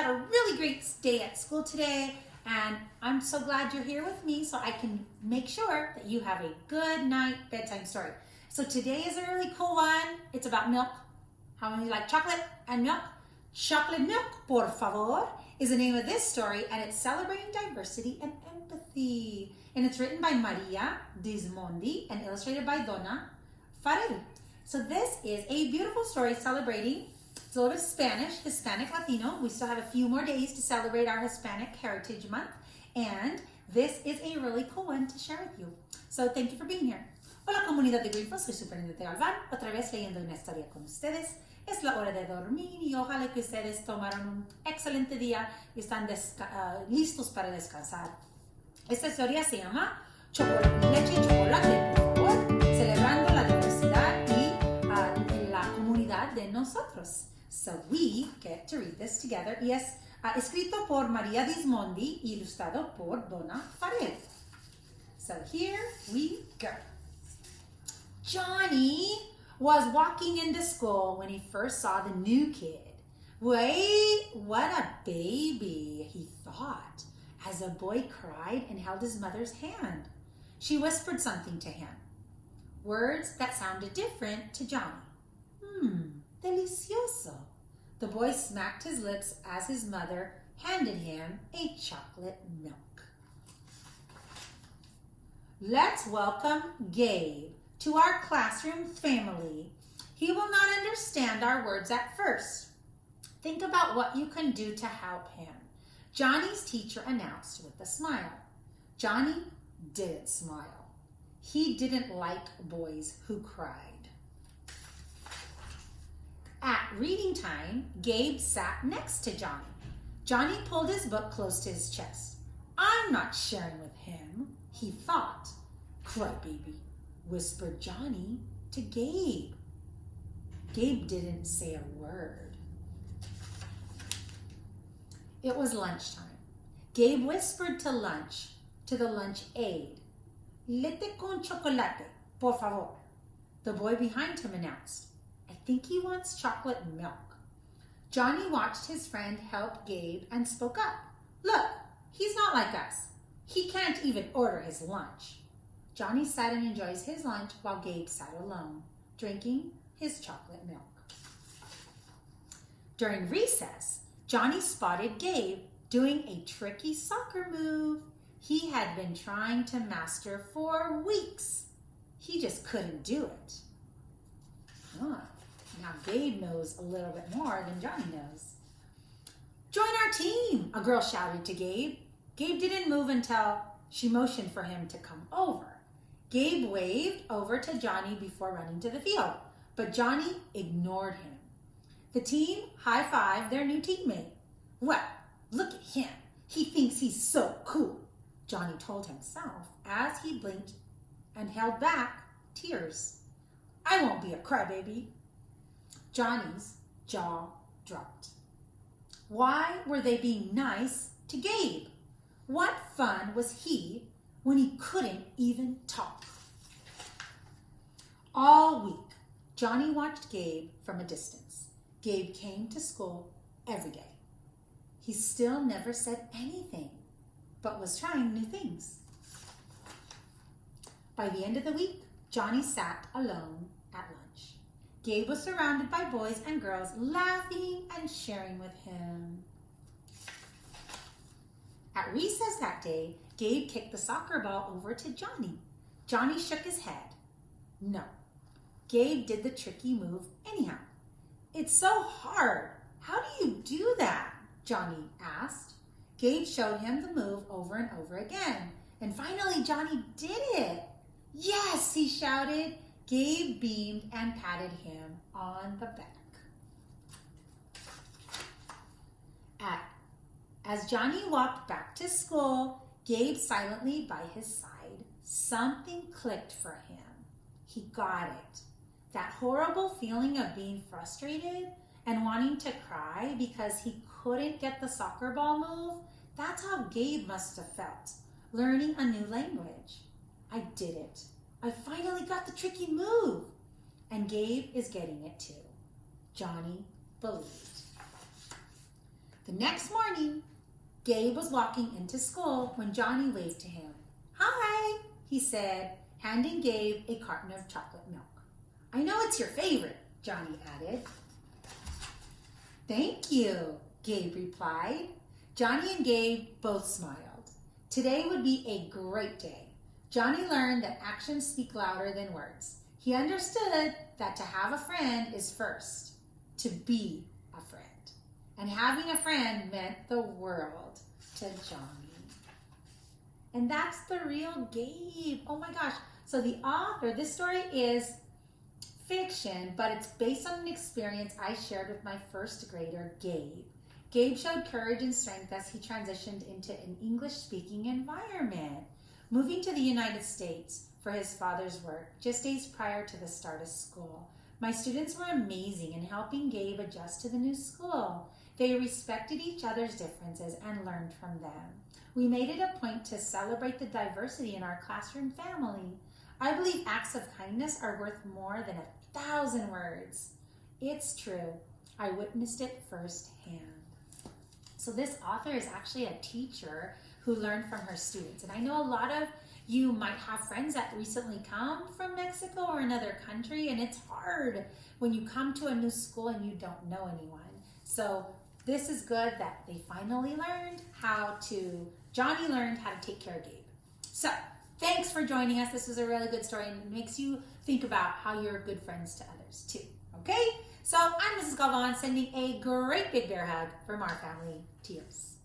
had a really great day at school today, and I'm so glad you're here with me so I can make sure that you have a good night bedtime story. So today is a really cool one. It's about milk. How many like chocolate and milk? Chocolate milk, por favor, is the name of this story, and it's celebrating diversity and empathy. And it's written by Maria Dismondi and illustrated by Donna Farel. So this is a beautiful story celebrating, it's a little bit Spanish, Hispanic Latino. We still have a few more days to celebrate our Hispanic Heritage Month, and this is a really cool one to share with you. So thank you for being here. Hola comunidad de Greenfield, soy Superintendente Galván, otra vez leyendo una historia con ustedes. Es la hora de dormir y ojalá que ustedes tomaron un excelente día y están listos para descansar. Esta historia se llama Leche y Chocolate, por favor, celebrando la diversidad y en la comunidad de nosotros. So we get to read this together. Y es escrito por Maria Dismondi, ilustrado por Donna Farel. So here we go. Johnny was walking into school when he first saw the new kid. Wait, what a baby, he thought, as a boy cried and held his mother's hand. She whispered something to him, words that sounded different to Johnny. Delicioso. The boy smacked his lips as his mother handed him a chocolate milk. Let's welcome Gabe to our classroom family. He will not understand our words at first. Think about what you can do to help him. Johnny's teacher announced with a smile. Johnny didn't smile. He didn't like boys who cried. At reading time, Gabe sat next to Johnny. Johnny pulled his book close to his chest. I'm not sharing with him, he thought. Crybaby, whispered Johnny to Gabe. Gabe didn't say a word. It was lunchtime. Gabe whispered to the lunch aide. Leche con chocolate, por favor. The boy behind him announced. I think he wants chocolate milk. Johnny watched his friend help Gabe and spoke up. Look, he's not like us. He can't even order his lunch. Johnny sat and enjoyed his lunch while Gabe sat alone, drinking his chocolate milk. During recess, Johnny spotted Gabe doing a tricky soccer move he had been trying to master for weeks. He just couldn't do it. Now Gabe knows a little bit more than Johnny knows. Join our team, a girl shouted to Gabe. Gabe didn't move until she motioned for him to come over. Gabe waved over to Johnny before running to the field, but Johnny ignored him. The team high-fived their new teammate. Well, look at him. He thinks he's so cool, Johnny told himself as he blinked and held back tears. I won't be a crybaby. Johnny's jaw dropped. Why were they being nice to Gabe? What fun was he when he couldn't even talk? All week, Johnny watched Gabe from a distance. Gabe came to school every day. He still never said anything, but was trying new things. By the end of the week, Johnny sat alone at lunch. Gabe was surrounded by boys and girls laughing and sharing with him. At recess that day, Gabe kicked the soccer ball over to Johnny. Johnny shook his head. No. Gabe did the tricky move anyhow. It's so hard. How do you do that? Johnny asked. Gabe showed him the move over and over again. And finally, Johnny did it. Yes, he shouted. Gabe beamed and patted him on the back. As Johnny walked back to school, Gabe silently by his side, something clicked for him. He got it. That horrible feeling of being frustrated and wanting to cry because he couldn't get the soccer ball move, that's how Gabe must have felt, learning a new language. I did it. I finally got the tricky move. And Gabe is getting it too. Johnny believed. The next morning, Gabe was walking into school when Johnny waved to him. "Hi," he said, handing Gabe a carton of chocolate milk. "I know it's your favorite," Johnny added. "Thank you," Gabe replied. Johnny and Gabe both smiled. Today would be a great day. Johnny learned that actions speak louder than words. He understood that to have a friend is first to be a friend. And having a friend meant the world to Johnny. And that's the real Gabe. Oh my gosh. So the author, this story is fiction, but it's based on an experience I shared with my first grader, Gabe. Gabe showed courage and strength as he transitioned into an English-speaking environment, moving to the United States for his father's work just days prior to the start of school. My students were amazing in helping Gabe adjust to the new school. They respected each other's differences and learned from them. We made it a point to celebrate the diversity in our classroom family. I believe acts of kindness are worth more than 1,000 words. It's true. I witnessed it firsthand. So this author is actually a teacher who learned from her students. And I know a lot of you might have friends that recently come from Mexico or another country, and it's hard when you come to a new school and you don't know anyone. So this is good that they finally learned Johnny learned how to take care of Gabe. So thanks for joining us. This was a really good story, and it makes you think about how you're good friends to others too. Okay? So I'm Mrs. Galvan, sending a great big bear hug from our family to yours.